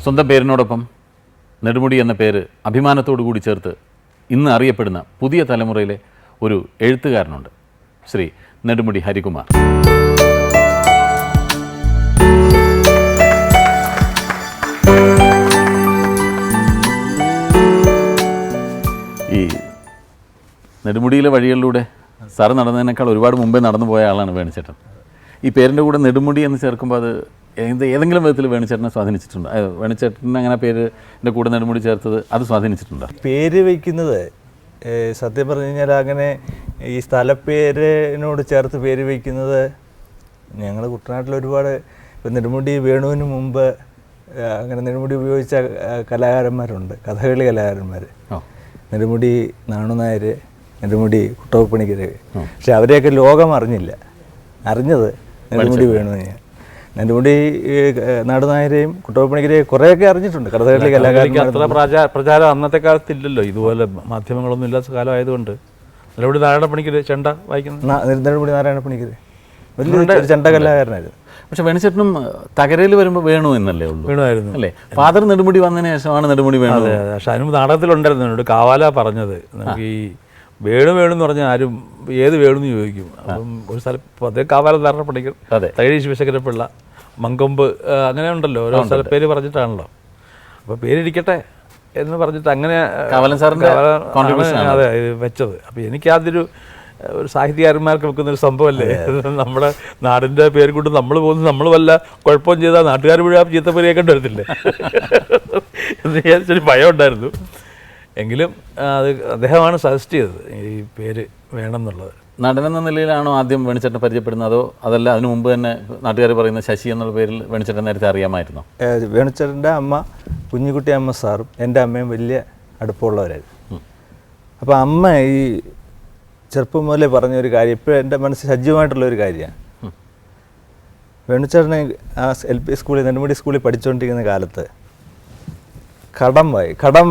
സ്വന്തം പേരിനോടൊപ്പം നെടുമുടി എന്ന പേര് അഭിമാനത്തോടു കൂടി ചേർത്ത് ഇന്ന് അറിയപ്പെടുന്ന പുതിയ തലമുറയിലെ ഒരു എഴുത്തുകാരനുണ്ട്, ശ്രീ നെടുമുടി ഹരികുമാർ. ഈ നെടുമുടിയിലെ വഴികളിലൂടെ സാറ് നടന്നതിനേക്കാൾ ഒരുപാട് മുമ്പേ നടന്നു പോയ ആളാണ് വേണുചേട്ടൻ. ഈ പേരിൻ്റെ കൂടെ നെടുമുടി എന്ന് ചേർക്കുമ്പോൾ അത് ഏതെങ്കിലും വിധത്തിൽ വേണുചേട്ടനെ സ്വാധീനിച്ചിട്ടുണ്ട്? വേണുചേട്ടൻ അങ്ങനെ പേരിൻ്റെ കൂടെ നെടുമുടി ചേർത്തത് അത് സ്വാധീനിച്ചിട്ടുണ്ടോ? പേര് വയ്ക്കുന്നത് സത്യം പറഞ്ഞു കഴിഞ്ഞാൽ അങ്ങനെ ഈ സ്ഥലപ്പേരിനോട് ചേർത്ത് പേര് വയ്ക്കുന്നത് ഞങ്ങൾ കുട്ടനാട്ടിൽ ഒരുപാട് ഇപ്പം നെടുമുടി വേണുവിന് മുമ്പ് അങ്ങനെ നെടുമുടി ഉപയോഗിച്ച കലാകാരന്മാരുണ്ട്, കഥകളി കലാകാരന്മാർ. നെടുമുടി നാണുനായർ, നെടുമുടി കുട്ടപ്പണിക്കർ. പക്ഷെ അവരെയൊക്കെ ലോകം അറിഞ്ഞില്ല. അറിഞ്ഞത് നെടുമുടി വേണുവിനെ. നെടുമുടി നാടുനായരെയും കുട്ടപ്പണിക്കരെയും കുറേയൊക്കെ അറിഞ്ഞിട്ടുണ്ട്, കഥകളി കലാകാരന്മാർ. അത്ര പ്രചാരം അന്നത്തെ കാലത്ത് ഇല്ലല്ലോ, ഇതുപോലെ മാധ്യമങ്ങളൊന്നും ഇല്ലാത്ത കാലമായതുകൊണ്ട്. നെടുമുടി നാരായണപ്പണിക്കർ ചെണ്ട വായിക്കുന്നത്, നെടുമുടി നാരായണപ്പണിക്കർ വലിയൊരു ചെണ്ട കലാകാരനായിരുന്നു. പക്ഷെ വേണുചേട്ടനും തകരയിൽ വരുമ്പോൾ വേണു എന്നല്ലേ ഉള്ളൂ? വേണുമായിരുന്നു അല്ലേ? ഫാദർ നെടുമുടി വന്നതിന് ശേഷമാണ് നെടുമുടി വേണു. അതെ അതെ. പക്ഷെ അതിന് നാടകത്തിലുണ്ടായിരുന്നു എന്നോട് കാവാല പറഞ്ഞത്, നമുക്ക് ഈ വേണു എന്ന് പറഞ്ഞാൽ ആരും ഏത് വേണമെന്ന് ചോദിക്കും. അപ്പം ഒരു സ്ഥലം അതേ കാവാല നാരായണപ്പണിക്കർ, തകഴി ശിവശങ്കരപ്പിള്ള, മങ്കൊമ്പ്, അങ്ങനെ ഉണ്ടല്ലോ, ഓരോ സ്ഥലപ്പേര് പറഞ്ഞിട്ടാണല്ലോ. അപ്പോൾ പേരിരിക്കട്ടെ എന്ന് പറഞ്ഞിട്ട് അങ്ങനെ അതെ വെച്ചത്. അപ്പോൾ എനിക്കതൊരു സാഹിത്യകാരന്മാർക്ക് വെക്കുന്നൊരു സംഭവമല്ലേ, നമ്മുടെ നാടിൻ്റെ പേര് കൊണ്ട് നമ്മൾ പോകുന്നത്, നമ്മൾ വല്ല കുഴപ്പം ചെയ്താൽ നാട്ടുകാർ മുഴുവൻ ചീത്തപ്പേരിയൊക്കെ വരത്തില്ലേ എന്ന് വിചാരിച്ചൊരു ഭയം ഉണ്ടായിരുന്നു. എങ്കിലും അത് അദ്ദേഹമാണ് സജസ്റ്റ് ചെയ്തത് ഈ പേര് വേണം എന്നുള്ളത്. നടനെന്ന നിലയിലാണോ ആദ്യം വേണുചേട്ടനെ പരിചയപ്പെടുന്നത്, അതോ അതല്ല അതിനു മുമ്പ് തന്നെ നാട്ടുകാർ പറയുന്ന ശശി എന്നുള്ള പേരിൽ വേണുചേട്ടൻ നേരത്തെ അറിയാമായിരുന്നോ? വേണുചേട്ടൻ്റെ അമ്മ കുഞ്ഞിക്കുട്ടി അമ്മ സാറും എൻ്റെ അമ്മയും വലിയ അടുപ്പമുള്ളവരായിരുന്നു. അപ്പോൾ അമ്മ ഈ ചെറുപ്പം മുതലേ പറഞ്ഞൊരു കാര്യം ഇപ്പോഴും എൻ്റെ മനസ്സിൽ സജീവമായിട്ടുള്ളൊരു കാര്യമാണ്. വേണുചേട്ടനെ ആ LP സ്കൂളിൽ, നെടുമുടി സ്കൂളിൽ പഠിച്ചുകൊണ്ടിരിക്കുന്ന കാലത്ത് കടം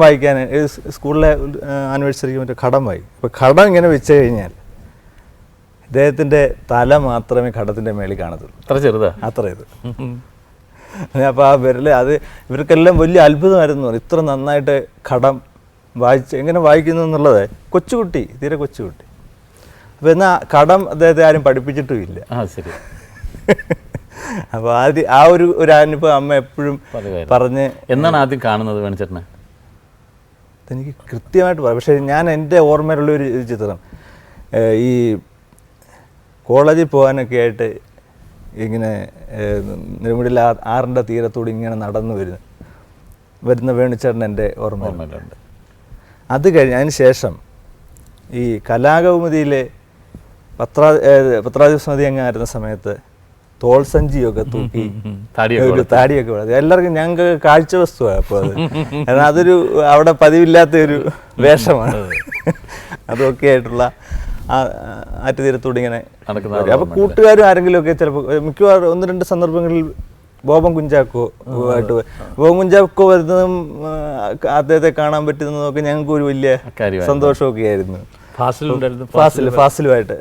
വായിക്കാൻ സ്കൂളിലെ ആനിവേഴ്സറിക്ക് മറ്റേ കടം വായിക്കും. അപ്പോൾ കടം ഇങ്ങനെ വെച്ച് കഴിഞ്ഞാൽ ഇദ്ദേഹത്തിൻ്റെ തല മാത്രമേ കടത്തിൻ്റെ മേളിൽ കാണത്തുള്ളൂ. അത്ര ചെറുതാ, അത്ര ഇത്. അപ്പോൾ ആ വിരൽ അത് ഇവർക്കെല്ലാം വലിയ അത്ഭുതമായിരുന്നു, ഇത്ര നന്നായിട്ട് കടം എങ്ങനെ വായിക്കുന്നു എന്നുള്ളത്. കൊച്ചുകുട്ടി, തീരെ കൊച്ചുകുട്ടി. അപ്പോൾ എന്നാൽ കടം അദ്ദേഹത്തെ ആരും പഠിപ്പിച്ചിട്ടുമില്ല. ശരി. അപ്പോൾ ആ ഒരു അനുഭവം അമ്മ എപ്പോഴും പറഞ്ഞ്. എന്നാണ് ആദ്യം കാണുന്നത് വേണുചേട്ടനെ? എനിക്ക് കൃത്യമായിട്ട് പറയാം. പക്ഷേ ഞാൻ എൻ്റെ ഓർമ്മയിലുള്ളൊരു ചിത്രം, ഈ കോളേജിൽ പോകാനൊക്കെ ആയിട്ട് ഇങ്ങനെ നെടുമുടിയിൽ ആറിൻ്റെ തീരത്തോട് ഇങ്ങനെ നടന്നു വരുന്ന വേണുചേട്ടൻ എൻ്റെ ഓർമ്മയിലുണ്ട്. അത് കഴിഞ്ഞ് അതിന് ശേഷം ഈ കലാകൗമുദിയിലെ പത്രാധിപസ്മതി അങ്ങായിരുന്ന സമയത്ത് തോൾസഞ്ചിയൊക്കെ തൂക്കി താടിയൊക്കെ വളരെ എല്ലാവർക്കും ഞങ്ങൾക്ക് കാഴ്ച വസ്തുവാണ്. അപ്പോൾ അത് കാരണം അതൊരു അവിടെ പതിവില്ലാത്തൊരു വേഷമാണ്. അതൊക്കെ ആയിട്ടുള്ള ആറ്റുതീരത്തോടെ ഇങ്ങനെ നടക്കുന്നത്. അപ്പോൾ കൂട്ടുകാരും ആരെങ്കിലും ഒക്കെ ചിലപ്പോൾ മിക്കവാറും 1-2 സന്ദർഭങ്ങളിൽ ബോബൻ കുഞ്ചാക്കോ വരുന്നതും അദ്ദേഹത്തെ കാണാൻ പറ്റുന്നതൊക്കെ ഞങ്ങൾക്ക് ഒരു വലിയ സന്തോഷമൊക്കെ ആയിരുന്നു. ഫാസിലുമായിട്ട്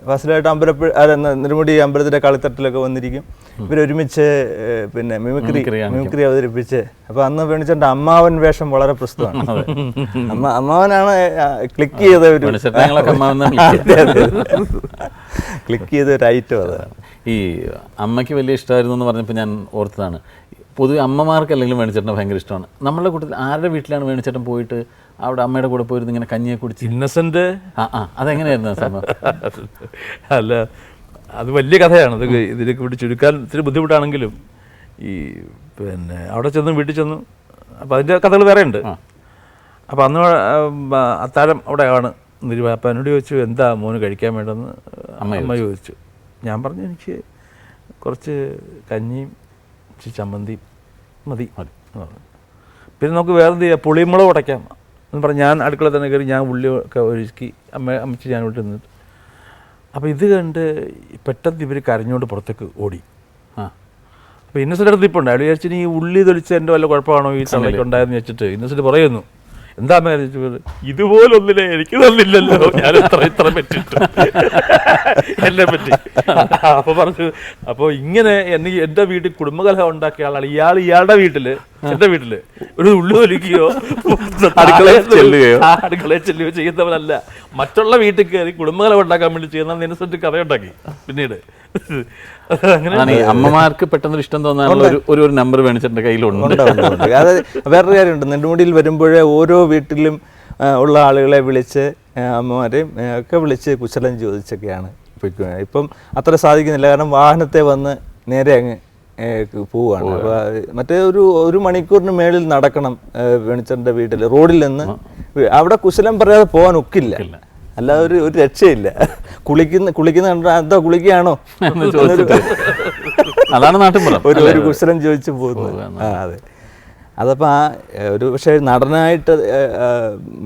നെടുമുടി അമ്പലത്തിൻ്റെ കളിത്തട്ടിലൊക്കെ വന്നിരിക്കും. ഇവരൊരുമിച്ച് പിന്നെ മിമിക്രി അവതരിപ്പിച്ച്. അപ്പോൾ അന്ന് വേണിച്ചേട്ടൻ്റെ അമ്മാവൻ വേഷം വളരെ പ്രസിദ്ധമാണ്. അമ്മാവനാണ് ക്ലിക്ക് ചെയ്ത ഒരു ഐറ്റം അതാണ്. ഈ അമ്മയ്ക്ക് വലിയ ഇഷ്ടമായിരുന്നു എന്ന് പറഞ്ഞപ്പോൾ ഞാൻ ഓർത്തതാണ്. പൊതുവെ അമ്മമാർക്ക് അല്ലെങ്കിലും വേണുചേട്ടനെ ഭയങ്കര ഇഷ്ടമാണ്. നമ്മളുടെ കൂട്ടത്തിൽ ആരുടെ വീട്ടിലാണ് വേണുചേട്ടൻ പോയിട്ട് അവിടെ അമ്മയുടെ കൂടെ പോയിരുന്നു ഇങ്ങനെ കഞ്ഞിയെ കുടിച്ച്? ഇന്നസെന്റ്. അതെങ്ങനെയായിരുന്നു സംഭവം? അല്ല, അത് വലിയ കഥയാണ്. അത് ഇതിലേക്ക് വിട്ട് ചുരുക്കാൻ ഇത്തിരി ബുദ്ധിമുട്ടാണെങ്കിലും ഈ പിന്നെ അവിടെ ചെന്നു, വീട്ടിൽ ചെന്നു. അപ്പം അതിൻ്റെ കഥകൾ വേറെ ഉണ്ട്. അപ്പം അന്ന് അത്താഴം അവിടെ ആണ്. അപ്പം എന്നോട് ചോദിച്ചു, എന്താ മോന് കഴിക്കാൻ വേണ്ടെന്ന് അമ്മ ചോദിച്ചു. ഞാൻ പറഞ്ഞു, എനിക്ക് കുറച്ച് കഞ്ഞിയും ചമ്മന്തിയും മതി. പിന്നെ നമുക്ക് വേറെ എന്ത് ചെയ്യാം, പുളിമുളക് ഉടയ്ക്കാം എന്ന് പറഞ്ഞ് ഞാൻ അടുക്കള തന്നെ കയറി ഞാൻ ഉള്ളിയൊക്കെ ഒരുക്കി അമ്മച്ചി ഞാൻ ഇവിടെ നിന്നിട്ട്. അപ്പോൾ ഇത് കണ്ട് പെട്ടെന്ന് ഇവർ കരഞ്ഞുകൊണ്ട് പുറത്തേക്ക് ഓടി. അപ്പോൾ ഇന്നസെൻ്റ് അടുത്ത് ഇപ്പോൾ ഉണ്ട്. അയാൾ വിചാരിച്ചു ഈ ഉള്ളി തൊലിച്ച് എൻ്റെ വല്ല കുഴപ്പമാണോ ഈ തള്ളയ്ക്ക് ഉണ്ടായെന്ന് വെച്ചിട്ട് ഇന്നസെൻ്റ് പറയുന്നു, എന്താ അമ്മ ചോദിച്ചത്? ഇതുപോലൊന്നിനെ എനിക്ക് തന്നില്ലല്ലോ, ഞാൻ ഇത്ര പറ്റിട്ടു എന്നെ പറ്റി. അപ്പൊ പറഞ്ഞു, അപ്പൊ ഇങ്ങനെ എന്റെ വീട്ടിൽ കുടുംബകലഹം ഉണ്ടാക്കിയ ആളാണ് ഇയാളുടെ വീട്ടില്, എന്റെ വീട്ടില് ഒരു ഉള്ളു തൊലിക്കുകയോ അടുക്കളയിൽ ചെല്ലുകയോ ചെയ്യുന്നവനല്ല. മറ്റുള്ള വീട്ടിൽ കയറി കുടുംബകലഹം ഉണ്ടാക്കാൻ വേണ്ടി ചെയ്യുന്ന നിനസെന്റ് കഥയുണ്ടാക്കി പിന്നീട്. അങ്ങനെ അമ്മമാർക്ക് പെട്ടെന്ന് ഇഷ്ടം തോന്നാനുള്ള ഒരു നമ്പർ വേണിച്ചേട്ടൻ്റെ കയ്യിലുണ്ട്. അത് വേറൊരു കാര്യമുണ്ട്, നെടുമുടിയിൽ വരുമ്പോഴേ ഓരോ വീട്ടിലും ഉള്ള ആളുകളെ വിളിച്ച് അമ്മമാരെയും ഒക്കെ വിളിച്ച് കുശലം ചോദിച്ചൊക്കെയാണ് പൊയ്ക്കുന്നത്. ഇപ്പം അത്ര സാധിക്കുന്നില്ല, കാരണം വാഹനത്തെ വന്ന് നേരെ അങ്ങ് പോവുകയാണ്. അപ്പോൾ മറ്റേ ഒരു മണിക്കൂറിന് മേളിൽ നടക്കണം വേണിച്ചേട്ടൻ്റെ വീട്ടിൽ, റോഡിൽ നിന്ന്. അവിടെ കുശലം പറയാതെ പോകാൻ ഒക്കില്ല, അല്ലാതെ ഒരു രക്ഷയില്ല. കുളിക്കുന്ന കണ്ടാ എന്താ കുളിക്കുകയാണോ അതാണ് നാട്ടിൻപുറം. ഒരു കുശലം ചോദിച്ചു പോകുന്നത്. അതെ, അതപ്പോൾ ഒരു പക്ഷേ നടനായിട്ട്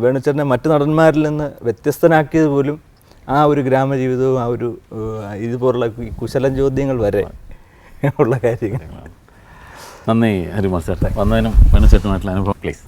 വേണുചേട്ടനെ മറ്റു നടന്മാരിൽ നിന്ന് വ്യത്യസ്തനാക്കിയത് പോലും ആ ഒരു ഗ്രാമജീവിതവും ആ ഒരു ഇതുപോലുള്ള കുശലം ചോദ്യങ്ങൾ വരെ ഉള്ള കാര്യങ്ങൾ. നന്ദി ഹരികുമാർ സാർ, വന്നതിനും വേണുചേട്ടനുമായിട്ടുള്ള അനുഭവം പ്ലീസ്.